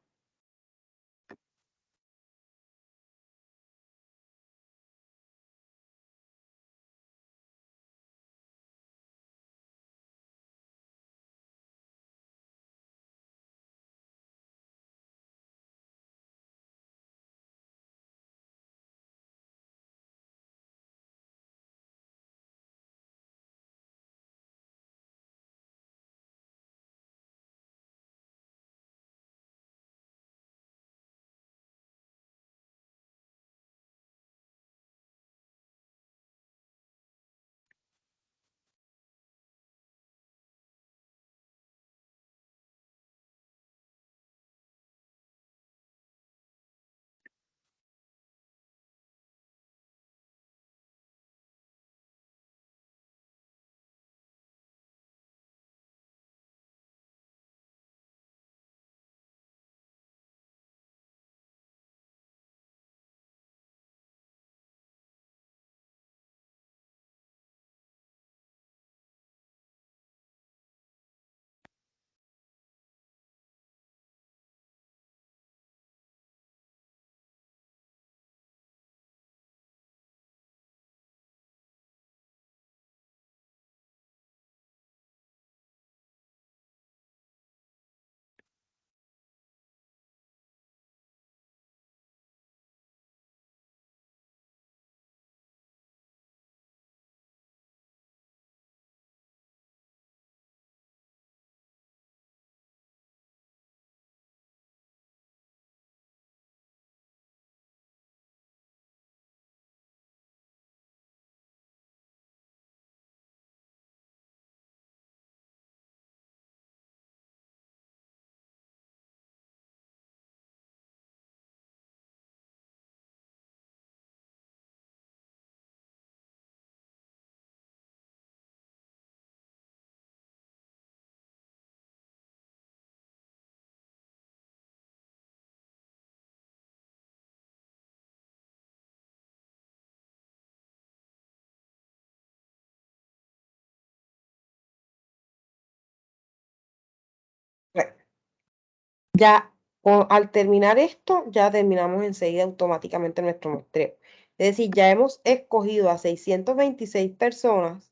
Ya al terminar esto, ya terminamos enseguida automáticamente nuestro muestreo. Es decir, ya hemos escogido a 626 personas,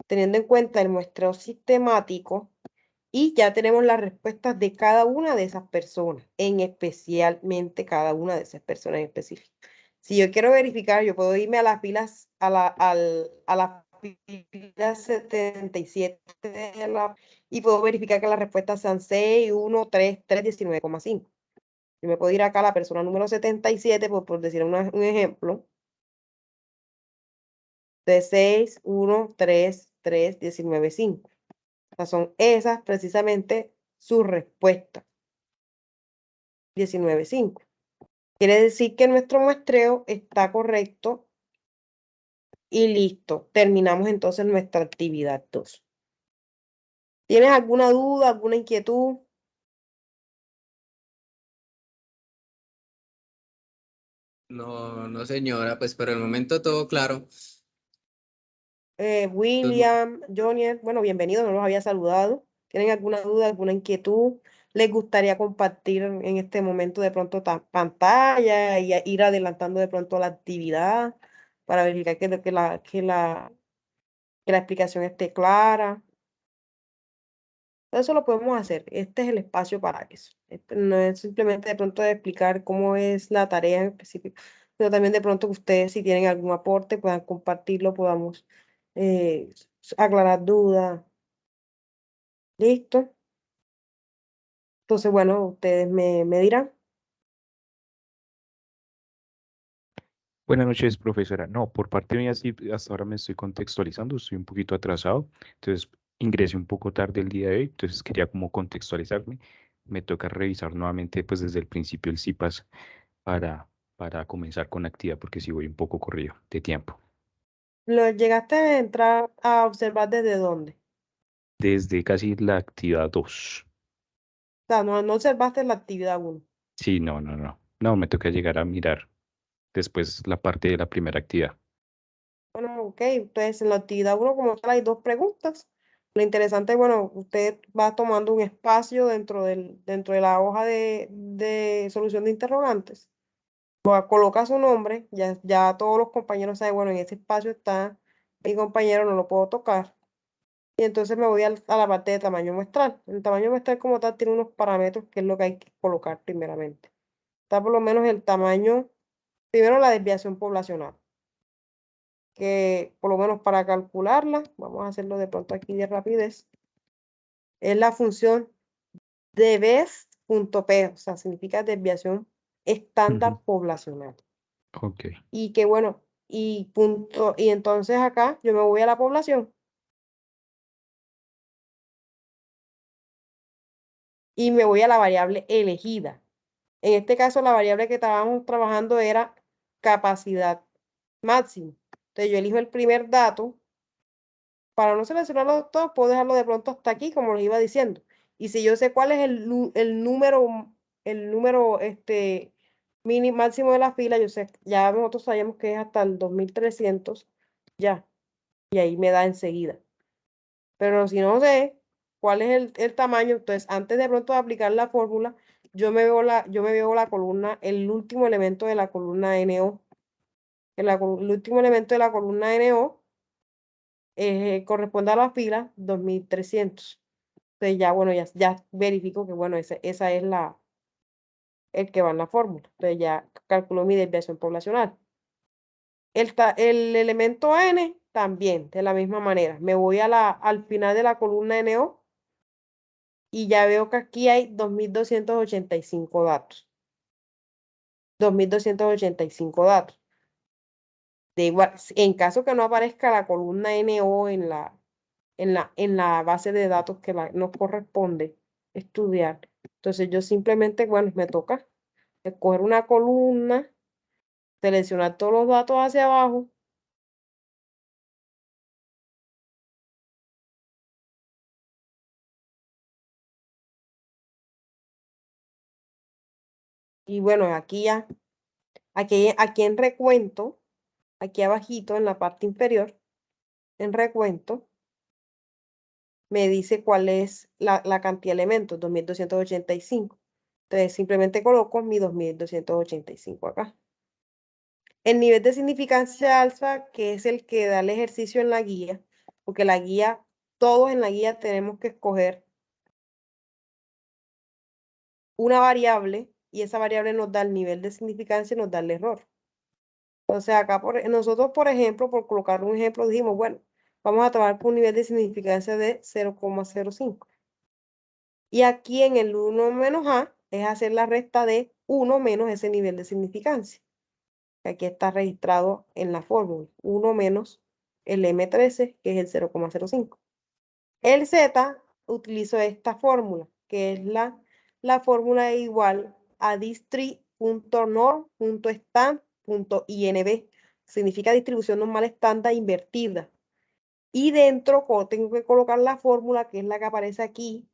teniendo en cuenta el muestreo sistemático, y ya tenemos las respuestas de cada una de esas personas, especialmente cada una de esas personas en específico. Si yo quiero verificar, yo puedo irme a las filas, a la fila 77 y puedo verificar que las respuestas sean 6, 1, 3, 3, 19,5. Yo me puedo ir acá a la persona número 77, por decir un ejemplo, de 6, 1, 3, 3, 19, 5. O sea, son esas precisamente sus respuestas. 19,5. Quiere decir que nuestro muestreo está correcto y listo. Terminamos entonces nuestra actividad 2. ¿Tienes alguna duda, alguna inquietud? No, no señora, pues por el momento todo claro. William, Johnny, bueno, bienvenido, no los había saludado. ¿Tienen alguna duda, alguna inquietud? ¿Les gustaría compartir en este momento de pronto pantalla y ir adelantando de pronto la actividad para verificar que la explicación esté clara? Eso lo podemos hacer. Este es el espacio para eso. Este no es simplemente de pronto de explicar cómo es la tarea en específico, pero también de pronto que ustedes, si tienen algún aporte, puedan compartirlo, podamos eh, aclarar dudas. ¿Listo? Entonces, bueno, ustedes me dirán. Buenas noches, profesora. No, por parte mía sí, hasta ahora me estoy contextualizando, estoy un poquito atrasado, entonces ingresé un poco tarde el día de hoy, entonces quería como contextualizarme. Me toca revisar nuevamente pues desde el principio el CIPAS para comenzar con la actividad porque sí voy un poco corrido de tiempo. ¿Lo llegaste a entrar a observar desde dónde? Desde casi la actividad 2. O sea, no observaste la actividad 1. Sí, no, me toca llegar a mirar después la parte de la primera actividad. Bueno, ok, entonces en la actividad 1 como tal hay 2 preguntas. Lo interesante, bueno, usted va tomando un espacio dentro de la hoja de solución de interrogantes. Coloca su nombre, ya todos los compañeros saben, bueno, en ese espacio está mi compañero, no lo puedo tocar. Y entonces me voy a la parte de tamaño muestral. El tamaño muestral como tal tiene unos parámetros que es lo que hay que colocar primeramente. Está por lo menos el tamaño, primero la desviación poblacional, que por lo menos para calcularla, vamos a hacerlo de pronto aquí de rapidez, es la función dbes.p, o sea, significa desviación estándar poblacional. Ok. Y que bueno, y entonces acá yo me voy a la población y me voy a la variable elegida. En este caso, la variable que estábamos trabajando era capacidad máxima. Entonces yo elijo el primer dato. Para no seleccionarlo todo, puedo dejarlo de pronto hasta aquí, como les iba diciendo. Y si yo sé cuál es el número máximo de la fila, yo sé, ya nosotros sabemos que es hasta el 2300, ya, y ahí me da enseguida. Pero si no sé cuál es el tamaño, entonces antes de pronto de aplicar la fórmula, yo me veo la columna, el último elemento de la columna NO. El último elemento de la columna NO corresponde a la fila 2300. Entonces ya, bueno, ya verifico que, bueno, esa es el que va en la fórmula. Entonces ya calculo mi desviación poblacional. El elemento N también, de la misma manera. Me voy al final de la columna NO y ya veo que aquí hay 2285 datos. 2285 datos. De igual, en caso que no aparezca la columna NO en la base de datos que nos corresponde estudiar. Entonces yo simplemente, bueno, me toca escoger una columna, seleccionar todos los datos hacia abajo y bueno, aquí en recuento, aquí abajito en la parte inferior, en recuento, me dice cuál es la cantidad de elementos, 2285. Entonces simplemente coloco mi 2285 acá. El nivel de significancia alfa, que es el que da el ejercicio en la guía, porque la guía, todos en la guía tenemos que escoger una variable y esa variable nos da el nivel de significancia y nos da el error. Entonces acá nosotros, por ejemplo, por colocar un ejemplo, dijimos, bueno, vamos a tomar un nivel de significancia de 0,05. Y aquí en el 1 menos A es hacer la resta de 1 menos ese nivel de significancia. Aquí está registrado en la fórmula, 1 menos el M13, que es el 0,05. El Z utilizo esta fórmula, que es la fórmula igual a distri.norm.stan.inb. Significa distribución normal estándar invertida. Y dentro tengo que colocar la fórmula, que es la que aparece aquí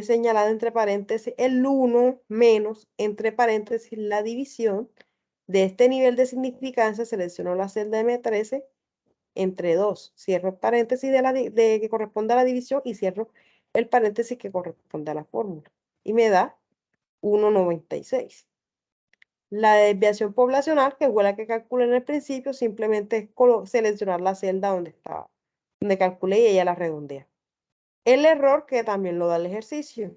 señalada entre paréntesis, el 1 menos, entre paréntesis, la división de este nivel de significancia. Selecciono la celda M13 entre 2, cierro el paréntesis que corresponde a la división y cierro el paréntesis que corresponde a la fórmula. Y me da 1,96. La desviación poblacional, que fue la que calculé en el principio, simplemente es seleccionar la celda donde calculé y ella la redondea. El error, que también lo da el ejercicio.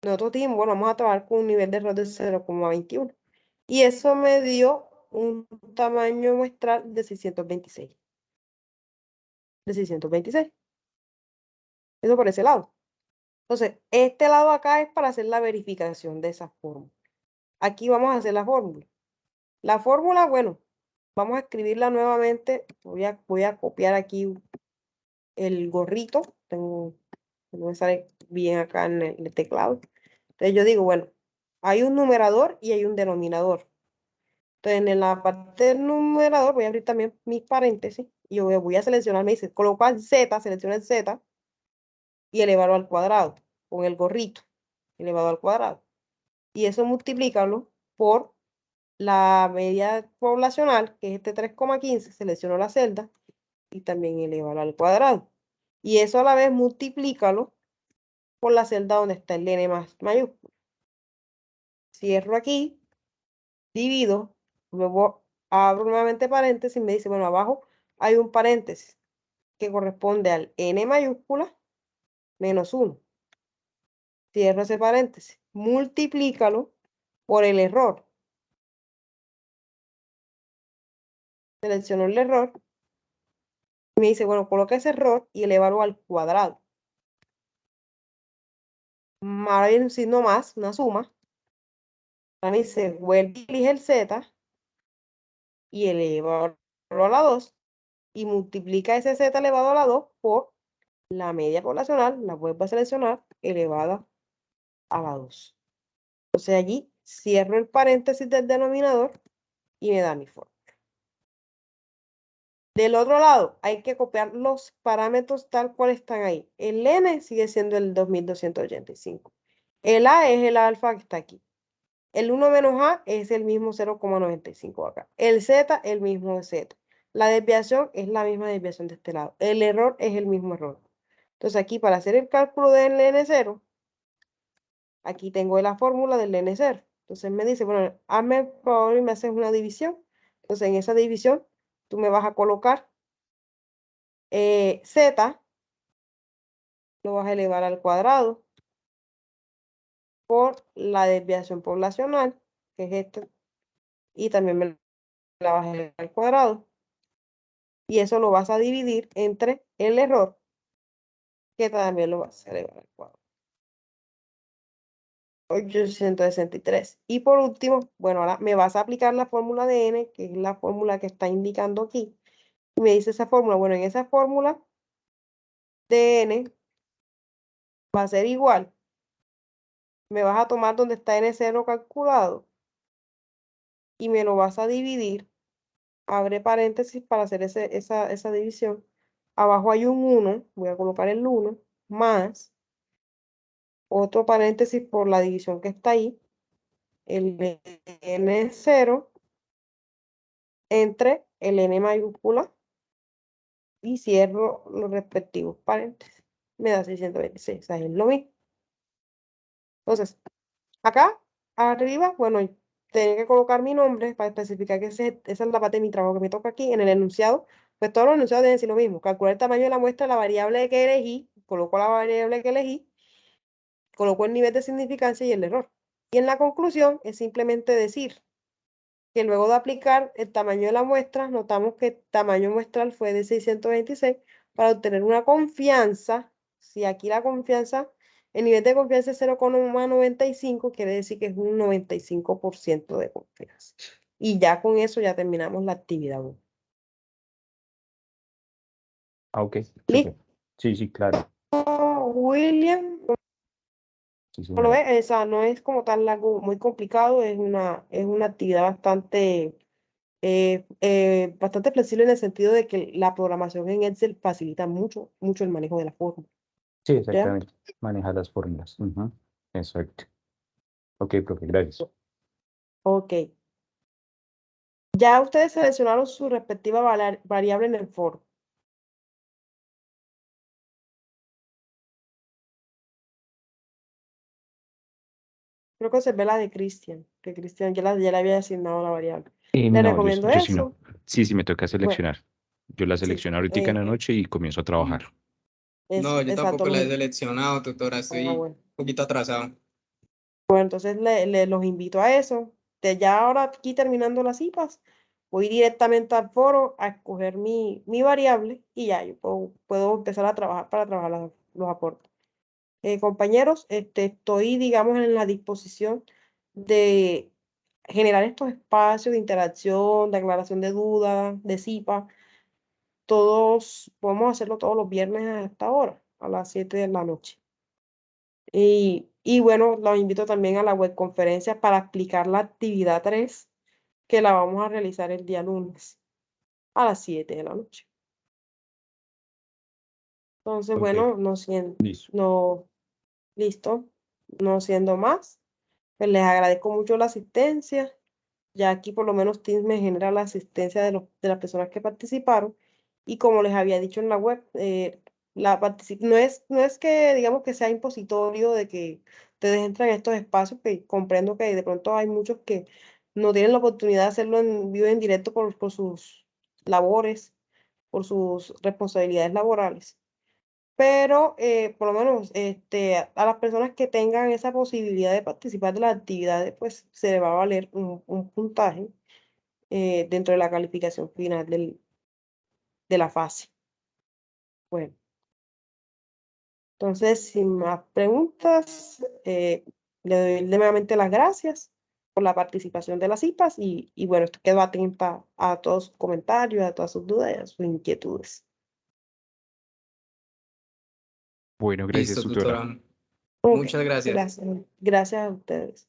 Nosotros dijimos, bueno, vamos a trabajar con un nivel de error de 0,21. Y eso me dio un tamaño muestral de 626. De 626. Eso por ese lado. Entonces, este lado acá es para hacer la verificación de esa fórmula. Aquí vamos a hacer la fórmula. La fórmula, bueno, vamos a escribirla nuevamente. Voy a copiar aquí el gorrito. No me sale bien acá en el teclado. Entonces yo digo, bueno, hay un numerador y hay un denominador. Entonces en la parte del numerador voy a abrir también mis paréntesis. Y yo voy a seleccionar, me dice, coloco el Z, selecciona el Z y elevarlo al cuadrado con el gorrito elevado al cuadrado. Y eso multiplícalo por la media poblacional, que es este 3,15, selecciono la celda y también elevalo al cuadrado. Y eso a la vez multiplícalo por la celda donde está el n más mayúscula. Cierro aquí, divido, luego abro nuevamente paréntesis y me dice, bueno, abajo hay un paréntesis que corresponde al n mayúscula menos 1. Cierro ese paréntesis, multiplícalo por el error. Selecciono el error. Y me dice, bueno, coloca ese error y elévalo al cuadrado. Ahora viene un signo más, una suma. Ahora me dice, vuelve y elige el Z y eleva a la 2 y multiplica ese Z elevado a la 2 por la media poblacional, la vuelvo a seleccionar, elevada a la 2. Entonces allí cierro el paréntesis del denominador y me da mi fórmula. Del otro lado, hay que copiar los parámetros tal cual están ahí. El N sigue siendo el 2285. El A es el alfa que está aquí. El 1 menos A es el mismo 0,95 acá. El Z, el mismo Z. La desviación es la misma desviación de este lado. El error es el mismo error. Entonces aquí para hacer el cálculo del N0, aquí tengo la fórmula del N0. Entonces me dice, bueno, hazme el favor y me haces una división. Entonces en esa división tú me vas a colocar Z, lo vas a elevar al cuadrado por la desviación poblacional, que es esta, y también me la vas a elevar al cuadrado. Y eso lo vas a dividir entre el error, que también lo vas a elevar al cuadrado. 863. Y por último, bueno, ahora me vas a aplicar la fórmula de n, que es la fórmula que está indicando aquí. Y me dice esa fórmula. Bueno, en esa fórmula de n va a ser igual. Me vas a tomar donde está n0 calculado y me lo vas a dividir. Abre paréntesis para hacer esa división. Abajo hay un 1, voy a colocar el 1, más otro paréntesis por la división que está ahí, el n0 entre el n mayúscula y cierro los respectivos paréntesis. me da 626, o sea, es lo mismo. Entonces, acá arriba, bueno, tengo que colocar mi nombre para especificar que esa es la parte de mi trabajo que me toca aquí en el enunciado. Pues todos los enunciados deben decir lo mismo. Calcular el tamaño de la muestra, la variable que elegí, coloco la variable que elegí, coloco el nivel de significancia y el error. Y en la conclusión es simplemente decir que luego de aplicar el tamaño de la muestra, notamos que el tamaño muestral fue de 626 para obtener una confianza. Si aquí la confianza, el nivel de confianza es 0,95, quiere decir que es un 95% de confianza. Y ya con eso ya terminamos la actividad 1. Ah, ok. ¿Listo? Súper. Sí, sí, claro. William, Sí, ¿cómo lo señora. ves? O sea, no es como tal algo muy complicado, es una actividad bastante flexible en el sentido de que la programación en Excel facilita mucho, mucho el manejo de la fórmula. Sí, ¿Ya? exactamente. Manejar las fórmulas. Ujú. Exacto. Ok, profe, gracias. Ok. Ya ustedes seleccionaron su respectiva variable en el foro. Creo que se ve la de Cristian, que Cristian ya le había asignado la variable. Le No, recomiendo yo sí no. eso. Sí, sí, me toca Bueno, seleccionar. Yo la sí, selecciono ahorita en la noche y comienzo a trabajar. No, yo exacto tampoco lo la he mismo. seleccionado, tutora, estoy un Bueno. poquito atrasado. Bueno, entonces los invito a eso. Ya ahora aquí terminando las IPAs, voy directamente al foro a escoger mi variable y ya yo puedo empezar a trabajar para trabajar los aportes. Compañeros, estoy, digamos, en la disposición de generar estos espacios de interacción, de aclaración de dudas, de CIPA. Todos, podemos hacerlo todos los viernes a esta hora, a las 7 de la noche. Y bueno, los invito también a la webconferencia para explicar la actividad 3, que la vamos a realizar el día lunes a las 7 de la noche. Entonces, Ok, bueno, listo. listo, no siendo más, pues les agradezco mucho la asistencia. Ya aquí por lo menos Teams me genera la asistencia de las personas que participaron. Y como les había dicho en la web, no es que digamos que sea impositorio de que ustedes entren en estos espacios, que comprendo que de pronto hay muchos que no tienen la oportunidad de hacerlo en vivo en directo por sus labores, por sus responsabilidades laborales. Pero por lo menos a las personas que tengan esa posibilidad de participar de las actividades, pues se le va a valer un puntaje dentro de la calificación final de la fase. Bueno, entonces, sin más preguntas, le doy nuevamente las gracias por la participación de las IPAs y bueno, quedo atenta a todos sus comentarios, a todas sus dudas y a sus inquietudes. Bueno, gracias, Listo, tutora. tutora. Ok, Muchas gracias. gracias a ustedes.